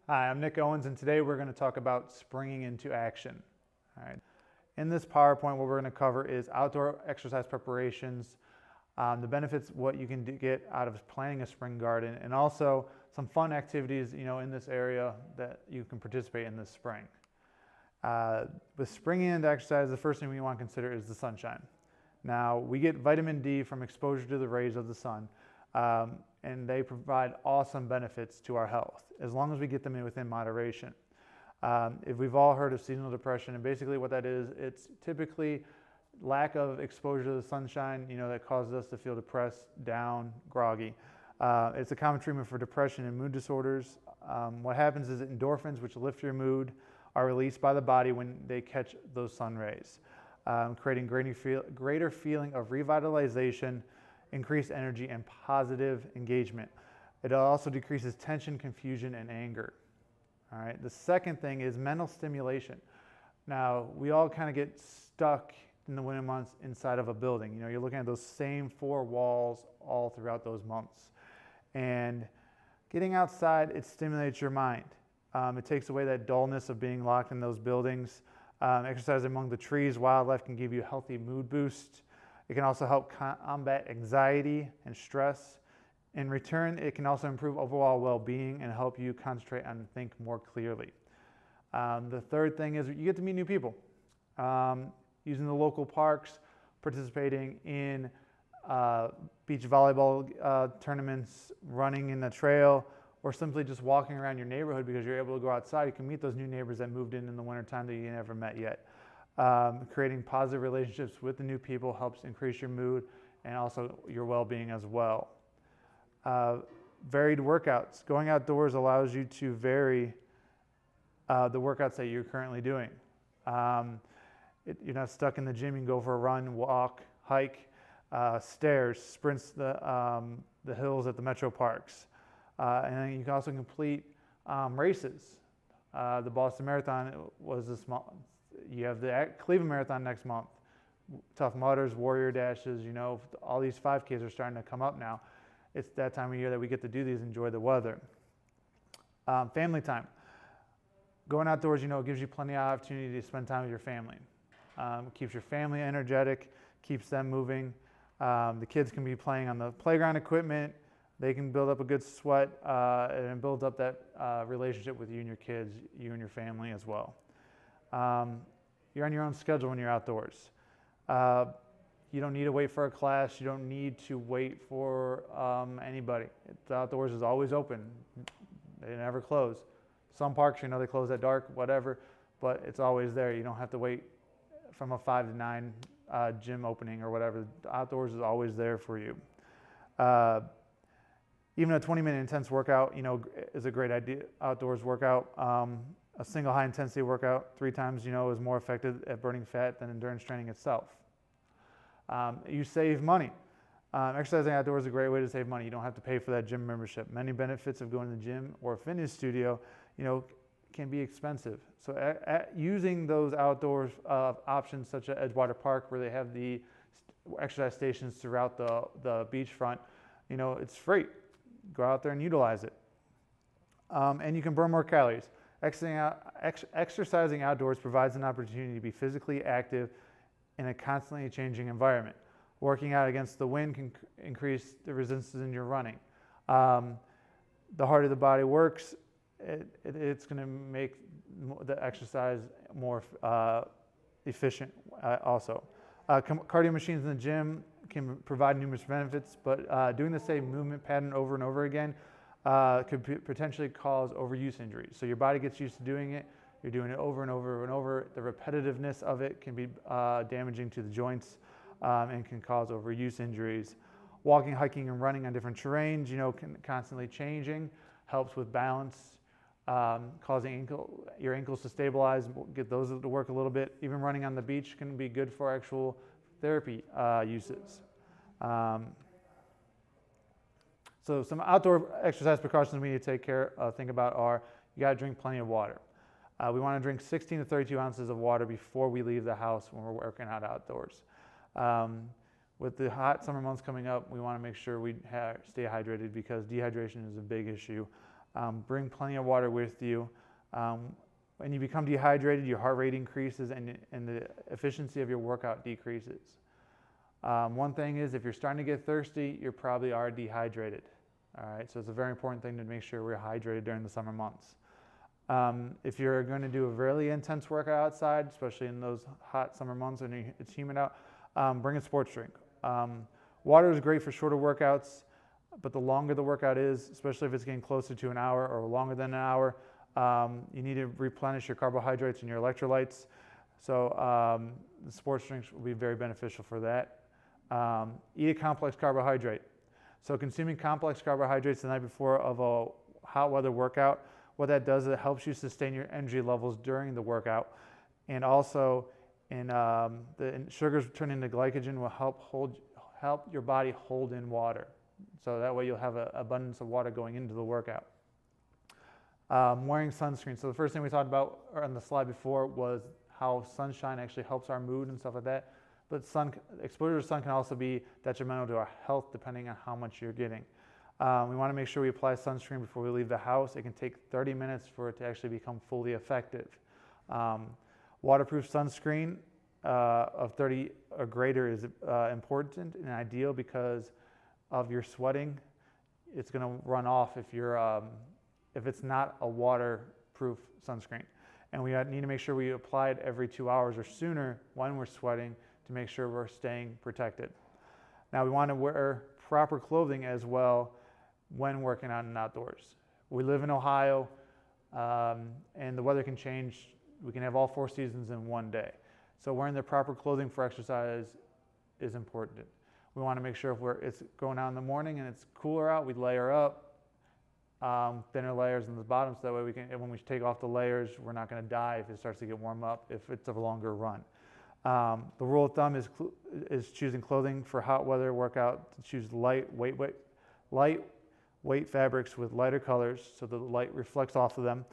Hi, I'm Nick Owens, and today we're going to talk about springing into action. All right. In this PowerPoint, what we're going to cover is outdoor exercise preparations, the benefits, what you can get out of planting a spring garden, and also some fun activities, in this area that you can participate in this spring. With springing into exercise, the first thing we want to consider is the sunshine. Now, we get vitamin D from exposure to the rays of the sun. And they provide awesome benefits to our health as long as we get them in within moderation. If we've all heard of seasonal depression, and basically what that is, it's typically lack of exposure to the sunshine, that causes us to feel depressed, down, groggy. It's a common treatment for depression and mood disorders. What happens is that endorphins, which lift your mood, are released by the body when they catch those sun rays, creating greater feeling of revitalization, increased energy, and positive engagement. It also decreases tension, confusion, and anger. All right. The second thing is mental stimulation. Now, we all kind of get stuck in the winter months inside of a building. You're looking at those same four walls all throughout those months. And getting outside, it stimulates your mind. It takes away that dullness of being locked in those buildings. Exercise among the trees, wildlife can give you a healthy mood boost. It can also help combat anxiety and stress. In return, it can also improve overall well-being and help you concentrate and think more clearly. The third thing is you get to meet new people. Using the local parks, participating in beach volleyball tournaments, running in the trail, or simply just walking around your neighborhood because you're able to go outside. You can meet those new neighbors that moved in the wintertime that you never met yet. Creating positive relationships with the new people helps increase your mood and also your well-being as well. Varied workouts. Going outdoors allows you to vary the workouts that you're currently doing. You're not stuck in the gym. You can go for a run, walk, hike, stairs, sprints the hills at the metro parks. And then you can also complete races. The Boston Marathon was this month. You have the Cleveland Marathon next month. Tough Mudders, Warrior Dashes, all these 5Ks are starting to come up now. It's that time of year that we get to do these, enjoy the weather. Family time. Going outdoors, it gives you plenty of opportunity to spend time with your family. Keeps your family energetic, keeps them moving. The kids can be playing on the playground equipment. They can build up a good sweat and build up that relationship with you and your kids, you and your family as well. You're on your own schedule when you're outdoors. You don't need to wait for a class. You don't need to wait for anybody. The outdoors is always open. They never close. Some parks, they close at dark, whatever, but it's always there. You don't have to wait from a 5 to 9 gym opening or whatever. The outdoors is always there for you. Even a 20-minute intense workout, is a great idea. Outdoors workout. A single high-intensity workout 3 times, is more effective at burning fat than endurance training itself. You save money. Exercising outdoors is a great way to save money. You don't have to pay for that gym membership. Many benefits of going to the gym or a fitness studio, can be expensive. So using those outdoors options such as Edgewater Park, where they have the exercise stations throughout the beachfront, it's free. Go out there and utilize it. And you can burn more calories. Exercising outdoors provides an opportunity to be physically active in a constantly changing environment. Working out against the wind can increase the resistance in your running. The harder the body works, it's going to make the exercise more efficient also. Cardio machines in the gym can provide numerous benefits, but doing the same movement pattern over and over again could potentially cause overuse injuries. So your body gets used to doing it. You're doing it over and over and over. The repetitiveness of it can be damaging to the joints and can cause overuse injuries. Walking, hiking, and running on different terrains, constantly changing, helps with balance, causing your ankles to stabilize, get those to work a little bit. Even running on the beach can be good for actual therapy uses. So some outdoor exercise precautions we need to think about are, you got to drink plenty of water. We want to drink 16 to 32 ounces of water before we leave the house when we're working out outdoors. With the hot summer months coming up, we want to make sure we stay hydrated because dehydration is a big issue Bring plenty of water with you. When you become dehydrated, your heart rate increases and the efficiency of your workout decreases. One thing is, if you're starting to get thirsty, you probably are dehydrated. All right, so it's a very important thing to make sure we're hydrated during the summer months. If you're going to do a really intense workout outside, especially in those hot summer months when it's humid out, bring a sports drink. Water is great for shorter workouts, but the longer the workout is, especially if it's getting closer to an hour or longer than an hour, you need to replenish your carbohydrates and your electrolytes. So the sports drinks will be very beneficial for that. Eat a complex carbohydrate. So consuming complex carbohydrates the night before of a hot weather workout, what that does is it helps you sustain your energy levels during the workout, and also the sugars turning into glycogen will help your body hold in water. So that way you'll have an abundance of water going into the workout. Wearing sunscreen. So the first thing we talked about on the slide before was how sunshine actually helps our mood and stuff like that. But exposure to sun can also be detrimental to our health depending on how much you're getting. We want to make sure we apply sunscreen before we leave the house. It can take 30 minutes for it to actually become fully effective. Waterproof sunscreen of 30 or greater is important and ideal because of your sweating. It's going to run off if it's not a waterproof sunscreen. And we need to make sure we apply it every 2 hours or sooner when we're sweating to make sure we're staying protected. Now we want to wear proper clothing as well when working out and outdoors. We live in Ohio, and the weather can change. We can have all 4 seasons in one day. So wearing the proper clothing for exercise is important. We want to make sure if it's going out in the morning and it's cooler out, we layer up thinner layers in the bottom, so that way when we take off the layers, we're not going to die if it starts to get warm up if it's a longer run. The rule of thumb is choosing clothing for hot weather workout to choose lightweight fabrics with lighter colors so the light reflects off of them.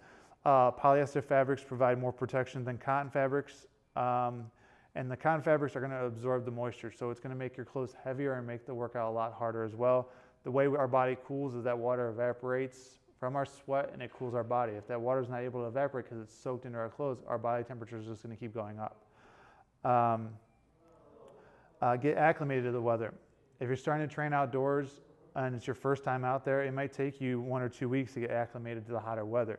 Polyester fabrics provide more protection than cotton fabrics, and the cotton fabrics are going to absorb the moisture, so it's going to make your clothes heavier and make the workout a lot harder as well. The way our body cools is that water evaporates from our sweat and it cools our body. If that water is not able to evaporate because it's soaked into our clothes, our body temperature is just going to keep going up. Get acclimated to the weather. If you're starting to train outdoors and it's your first time out there, it might take you 1 or 2 weeks to get acclimated to the hotter weather.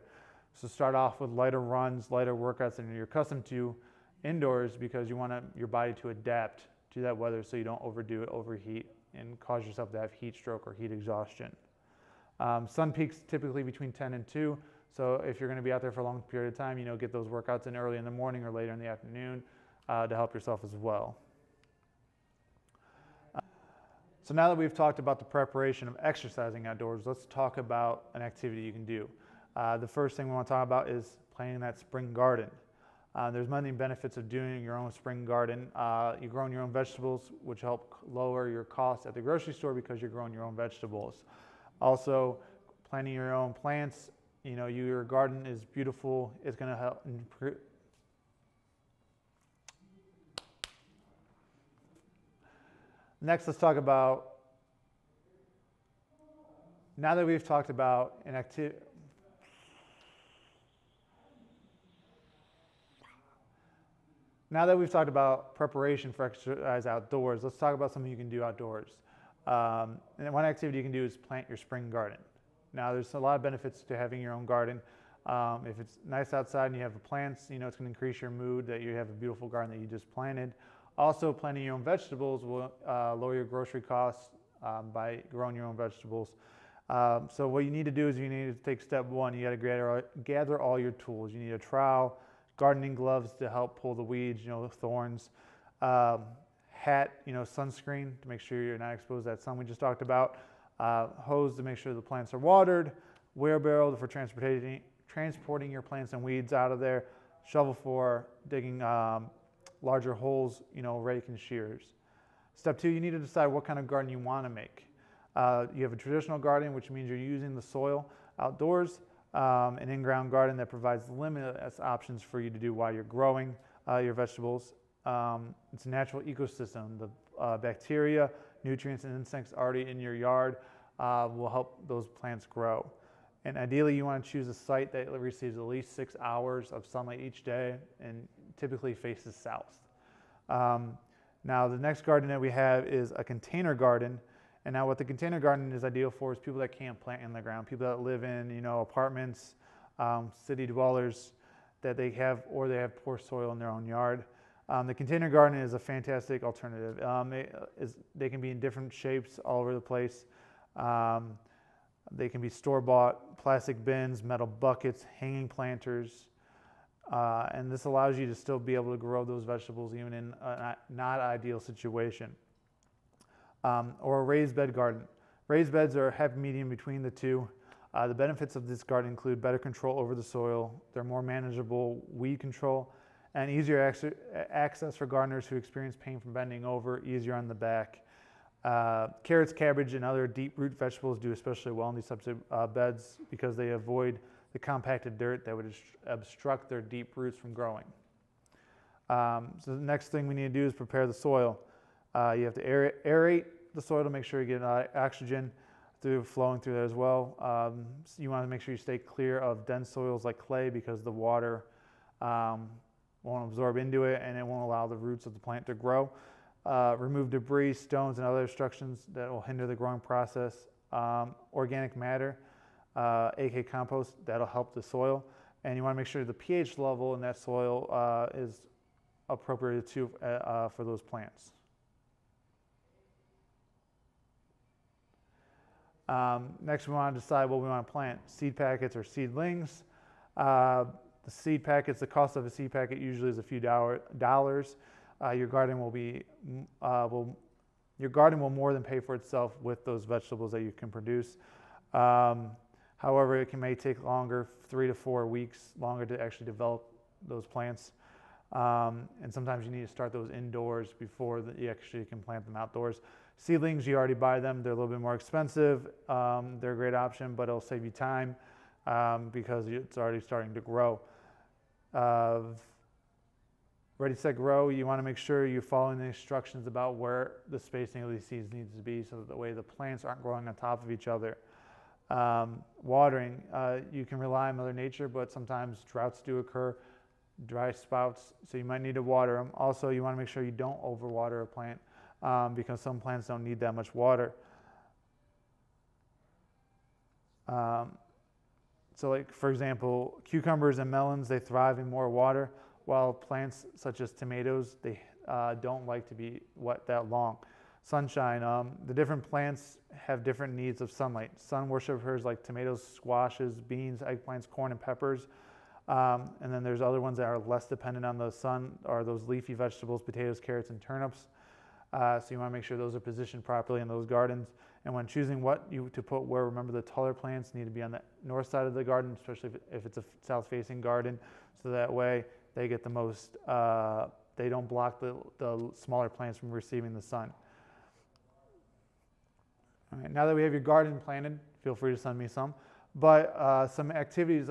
So start off with lighter runs, lighter workouts than you're accustomed to indoors, because you want your body to adapt to that weather so you don't overdo it, overheat, and cause yourself to have heat stroke or heat exhaustion. Sun peaks typically between 10 and 2, so if you're going to be out there for a long period of time, get those workouts in early in the morning or later in the afternoon to help yourself as well. So now that we've talked about the preparation of exercising outdoors, let's talk about an activity you can do. The first thing we want to talk about is planting that spring garden. There's many benefits of doing your own spring garden. You're growing your own vegetables, which help lower your costs at the grocery store because you're growing your own vegetables. Also, planting your own plants. Your garden is beautiful. It's going to help improve. Next, let's talk about, now that we've talked about an activity, now that we've talked about preparation for exercise outdoors, let's talk about something you can do outdoors. And one activity you can do is plant your spring garden. Now, there's a lot of benefits to having your own garden. If it's nice outside and you have the plants, it's going to increase your mood that you have a beautiful garden that you just planted. Also, planting your own vegetables will lower your grocery costs by growing your own vegetables. So what you need to do is you need to take step 1. You got to gather all your tools. You need a trowel, gardening gloves to help pull the weeds, the thorns, hat, sunscreen to make sure you're not exposed to that sun we just talked about, hose to make sure the plants are watered, wheelbarrow for transporting your plants and weeds out of there, shovel for digging larger holes, rake and shears. Step 2, you need to decide what kind of garden you want to make. You have a traditional garden, which means you're using the soil outdoors, an in-ground garden that provides limitless options for you to do while you're growing your vegetables. It's a natural ecosystem. The bacteria, nutrients, and insects already in your yard will help those plants grow. And ideally, you want to choose a site that receives at least 6 hours of sunlight each day and typically faces south. Now, the next garden that we have is a container garden. And now what the container garden is ideal for is people that can't plant in the ground, people that live in, apartments, city dwellers that they have poor soil in their own yard. The container garden is a fantastic alternative. They can be in different shapes all over the place. They can be store-bought, plastic bins, metal buckets, hanging planters, and this allows you to still be able to grow those vegetables even in a not ideal situation. Or a raised bed garden. Raised beds are a happy medium between the two. The benefits of this garden include better control over the soil, they're more manageable weed control, and easier access for gardeners who experience pain from bending over, easier on the back. Carrots, cabbage, and other deep root vegetables do especially well in these types of beds because they avoid the compacted dirt that would obstruct their deep roots from growing. So the next thing we need to do is prepare the soil. You have to aerate the soil to make sure you get oxygen flowing through there as well. So you want to make sure you stay clear of dense soils like clay because the water won't absorb into it and it won't allow the roots of the plant to grow. Remove debris, stones, and other obstructions that will hinder the growing process. Organic matter, aka compost, that'll help the soil. And you want to make sure the pH level in that soil is appropriate too for those plants. Next, we want to decide what we want to plant, seed packets or seedlings. The seed packets, the cost of a seed packet usually is a few dollars. Your garden will more than pay for itself with those vegetables that you can produce. However, it may take longer, 3 to 4 weeks longer to actually develop those plants. And sometimes you need to start those indoors before you actually can plant them outdoors. Seedlings, you already buy them. They're a little bit more expensive. They're a great option, but it'll save you time because it's already starting to grow. Ready, set, grow. You want to make sure you're following the instructions about where the spacing of these seeds needs to be so that the way the plants aren't growing on top of each other. Watering, you can rely on Mother Nature, but sometimes droughts do occur, dry spouts, so you might need to water them. Also, you want to make sure you don't overwater a plant because some plants don't need that much water. So like, for example, cucumbers and melons, they thrive in more water, while plants such as tomatoes, they don't like to be wet that long. Sunshine, the different plants have different needs of sunlight. Sun worshipers like tomatoes, squashes, beans, eggplants, corn, and peppers. And then there's other ones that are less dependent on the sun, are those leafy vegetables, potatoes, carrots, and turnips. So you want to make sure those are positioned properly in those gardens. And when choosing what to put where, remember the taller plants need to be on the north side of the garden, especially if it's a south-facing garden, so that way they get the most, they don't block the smaller plants from receiving the sun. All right, now that we have your garden planted, feel free to send me some. But some activities,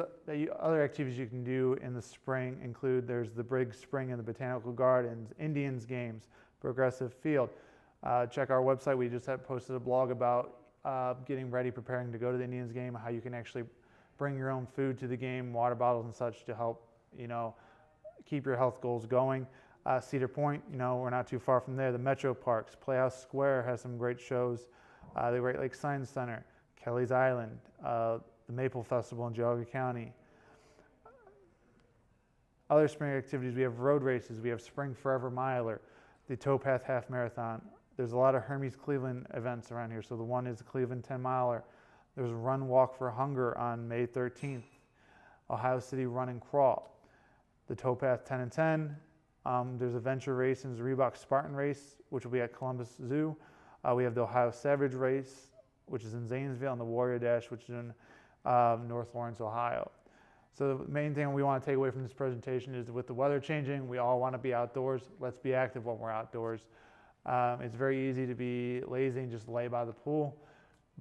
other activities you can do in the spring include, there's the Briggs Spring and the Botanical Gardens, Indians Games, Progressive Field. Check our website. We just posted a blog about getting ready, preparing to go to the Indians game, how you can actually bring your own food to the game, water bottles and such to help, keep your health goals going. Cedar Point, we're not too far from there. The Metro Parks, Playhouse Square has some great shows. The Great Lakes Science Center, Kelly's Island, the Maple Festival in Geauga County. Other spring activities, we have road races, we have Spring Forever Miler, the Towpath Half Marathon. There's a lot of Hermes Cleveland events around here. So the one is the Cleveland 10 miler. There's Run Walk for Hunger on May 13th. Ohio City Run and Crawl. The Towpath 10 and 10. There's a Venture Race and Reebok Spartan Race, which will be at Columbus Zoo. We have the Ohio Savage Race, which is in Zanesville, and the Warrior Dash, which is in North Lawrence, Ohio. So the main thing we want to take away from this presentation is with the weather changing, we all want to be outdoors. Let's be active when we're outdoors. It's very easy to be lazy and just lay by the pool,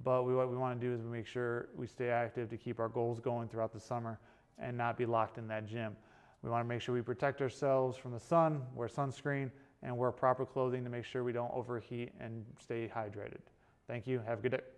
but what we want to do is make sure we stay active to keep our goals going throughout the summer and not be locked in that gym. We want to make sure we protect ourselves from the sun, wear sunscreen, and wear proper clothing to make sure we don't overheat and stay hydrated. Thank you. Have a good day.